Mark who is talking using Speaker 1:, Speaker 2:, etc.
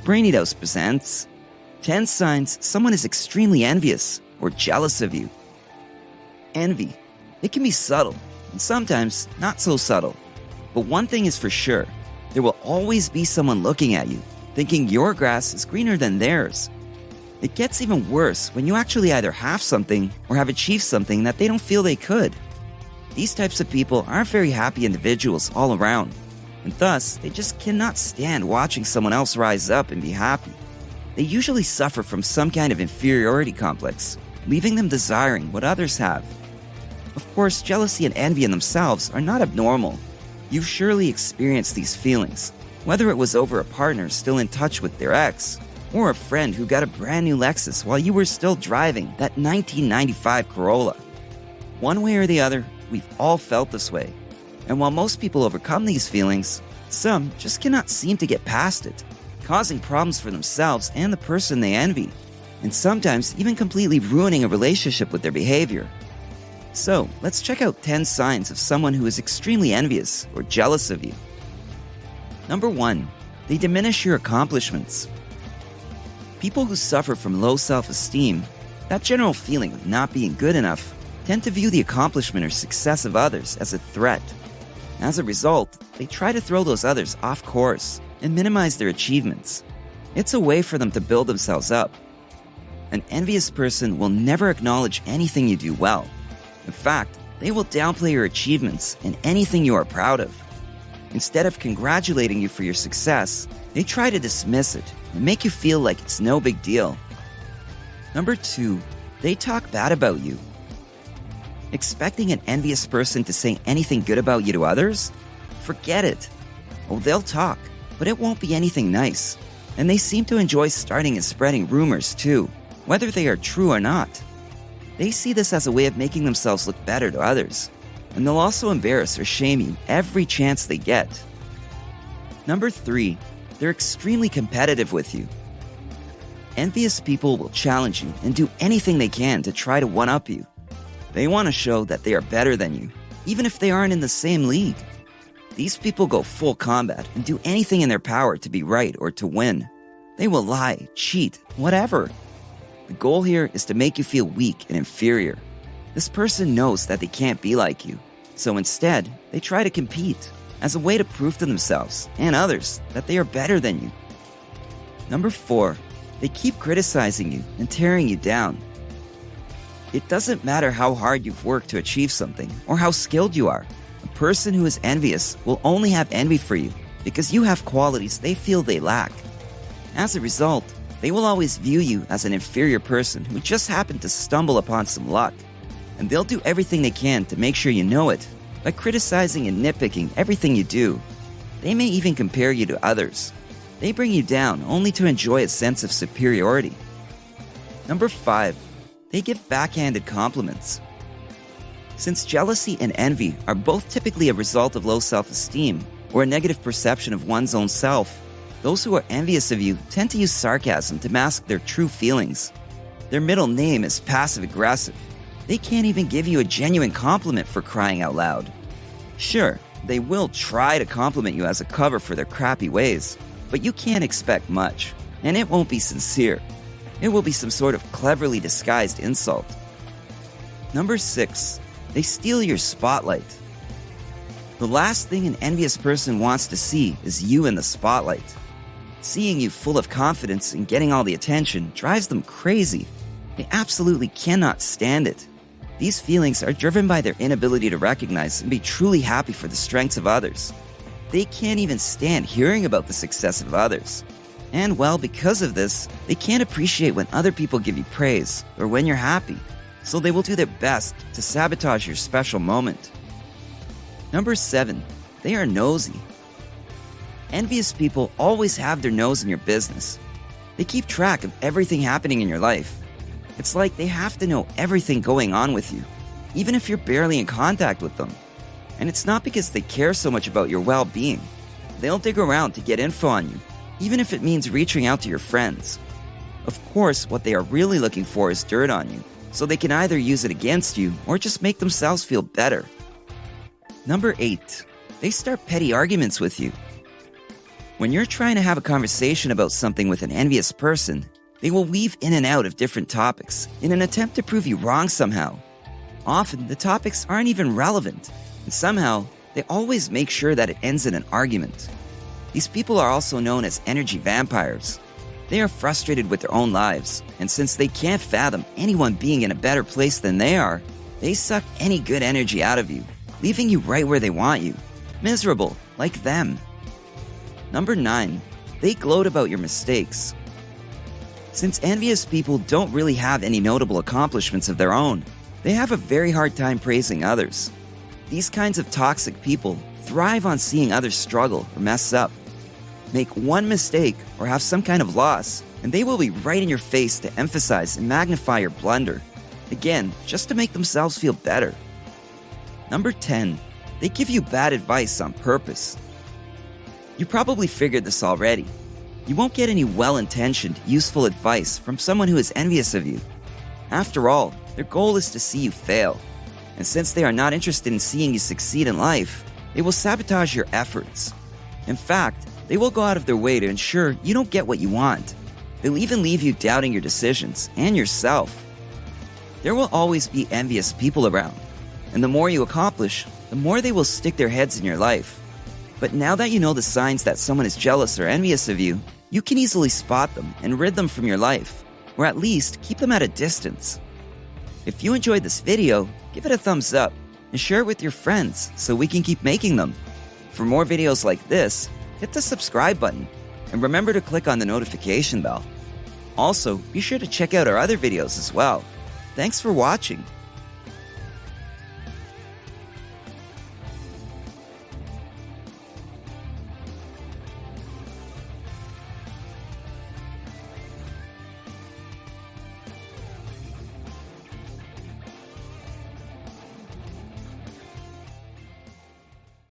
Speaker 1: Brainy Dose presents 10 signs someone is extremely envious or jealous of you. Envy. It can be subtle, and sometimes not so subtle. But one thing is for sure, there will always be someone looking at you, thinking your grass is greener than theirs. It gets even worse when you actually either have something or have achieved something that they don't feel they could. These types of people aren't very happy individuals all around, and thus they just cannot stand watching someone else rise up and be happy. They usually suffer from some kind of inferiority complex, leaving them desiring what others have. Of course, jealousy and envy in themselves are not abnormal. You've surely experienced these feelings, whether it was over a partner still in touch with their ex, or a friend who got a brand new Lexus while you were still driving that 1995 Corolla. One way or the other, we've all felt this way. And while most people overcome these feelings, some just cannot seem to get past it, causing problems for themselves and the person they envy, and sometimes even completely ruining a relationship with their behavior. So, let's check out 10 signs of someone who is extremely envious or jealous of you. Number 1. They diminish your accomplishments. People who suffer from low self-esteem, that general feeling of not being good enough, tend to view the accomplishment or success of others as a threat. As a result, they try to throw those others off course and minimize their achievements. It's a way for them to build themselves up. An envious person will never acknowledge anything you do well. In fact, they will downplay your achievements and anything you are proud of. Instead of congratulating you for your success, they try to dismiss it and make you feel like it's no big deal. Number 2, they talk bad about you. Expecting an envious person to say anything good about you to others? Forget it. Oh, they'll talk, but it won't be anything nice. And they seem to enjoy starting and spreading rumors too, whether they are true or not. They see this as a way of making themselves look better to others, and they'll also embarrass or shame you every chance they get. Number 3, they're extremely competitive with you. Envious people will challenge you and do anything they can to try to one-up you. They want to show that they are better than you, even if they aren't in the same league. These people go full combat and do anything in their power to be right or to win. They will lie, cheat, whatever. The goal here is to make you feel weak and inferior. This person knows that they can't be like you, so instead, they try to compete as a way to prove to themselves and others that they are better than you. Number 4, they keep criticizing you and tearing you down. It doesn't matter how hard you've worked to achieve something or how skilled you are. A person who is envious will only have envy for you because you have qualities they feel they lack. As a result, they will always view you as an inferior person who just happened to stumble upon some luck. And they'll do everything they can to make sure you know it by criticizing and nitpicking everything you do. They may even compare you to others. They bring you down only to enjoy a sense of superiority. Number 5. They give backhanded compliments. Since jealousy and envy are both typically a result of low self-esteem or a negative perception of one's own self, those who are envious of you tend to use sarcasm to mask their true feelings. Their middle name is passive-aggressive. They can't even give you a genuine compliment for crying out loud. Sure, they will try to compliment you as a cover for their crappy ways, but you can't expect much, and it won't be sincere. It will be some sort of cleverly disguised insult. Number 6, they steal your spotlight. The last thing an envious person wants to see is you in the spotlight. Seeing you full of confidence and getting all the attention drives them crazy. They absolutely cannot stand it. These feelings are driven by their inability to recognize and be truly happy for the strengths of others. They can't even stand hearing about the success of others. And well, because of this, they can't appreciate when other people give you praise or when you're happy. So they will do their best to sabotage your special moment. Number 7, they are nosy. Envious people always have their nose in your business. They keep track of everything happening in your life. It's like they have to know everything going on with you, even if you're barely in contact with them. And it's not because they care so much about your well-being. They'll dig around to get info on you, even if it means reaching out to your friends. Of course, what they are really looking for is dirt on you, so they can either use it against you or just make themselves feel better. Number 8, they start petty arguments with you. When you're trying to have a conversation about something with an envious person, they will weave in and out of different topics in an attempt to prove you wrong somehow. Often, the topics aren't even relevant, and somehow, they always make sure that it ends in an argument. These people are also known as energy vampires. They are frustrated with their own lives, and since they can't fathom anyone being in a better place than they are, they suck any good energy out of you, leaving you right where they want you, miserable, like them. Number 9, they gloat about your mistakes. Since envious people don't really have any notable accomplishments of their own, they have a very hard time praising others. These kinds of toxic people thrive on seeing others struggle or mess up. Make one mistake or have some kind of loss, and they will be right in your face to emphasize and magnify your blunder. Again, just to make themselves feel better. Number 10, they give you bad advice on purpose. You probably figured this already. You won't get any well-intentioned, useful advice from someone who is envious of you. After all, their goal is to see you fail. And since they are not interested in seeing you succeed in life, they will sabotage your efforts. In fact, they will go out of their way to ensure you don't get what you want. They'll even leave you doubting your decisions and yourself. There will always be envious people around, and the more you accomplish, the more they will stick their heads in your life. But now that you know the signs that someone is jealous or envious of you, you can easily spot them and rid them from your life, or at least keep them at a distance. If you enjoyed this video, give it a thumbs up and share it with your friends so we can keep making them. For more videos like this, hit the subscribe button and remember to click on the notification bell. Also, be sure to check out our other videos as well. Thanks for watching.